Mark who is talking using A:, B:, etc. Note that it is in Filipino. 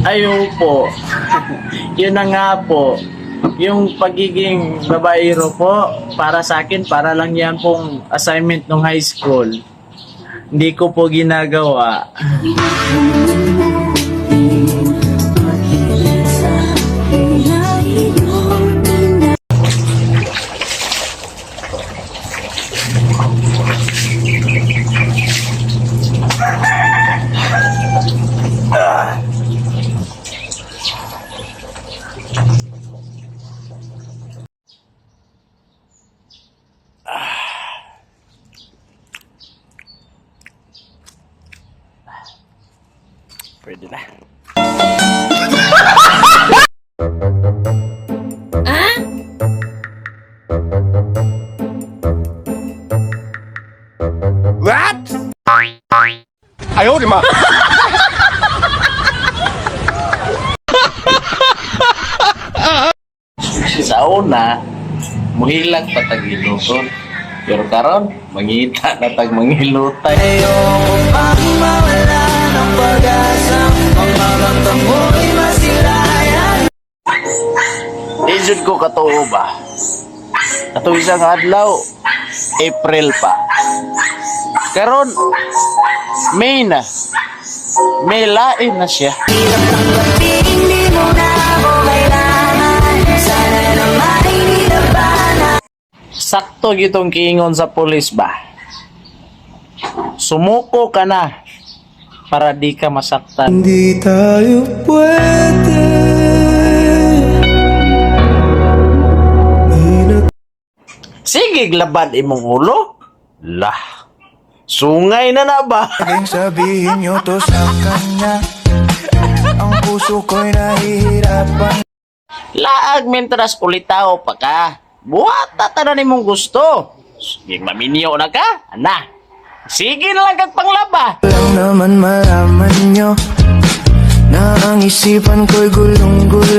A: Ayaw po. Yun na nga po. Yung pagiging babaero po, para sa akin, para lang yan pong assignment ng high school. Hindi ko po ginagawa. Pwede na.
B: What? 哎呦我的妈！
A: Sa una, muhilag patag iluton. Pero karon, mangita na tag mangilutay. Ayoko pang mawala ng pag-asa, mamamatang mo'y masilayan. Isod ko katuo ba? Ato isang adlaw, April pa. Karon, May na. May lain na siya. Hindi mo na ako kailangan. Sana naman hindi na ba na. Sakto gitong kiingon sa pulis ba? Sumuko ka na para di ka masaktan.
C: Hindi tayo pwede.
A: Sige, glabad imong ulo. Lah. Sungay na na ba?
C: Pwedeng sabihin nyo to sa kanya. Ang puso ko'y nahihirapan.
A: Laag mentras ulitaw pa ka. Buhat tatanan imong gusto. Sige, maminyo na ka. Ana. Sige na lang kag panglaba.
C: Lang naman malaman nyo na ang isipan ko'y gulong-gulo.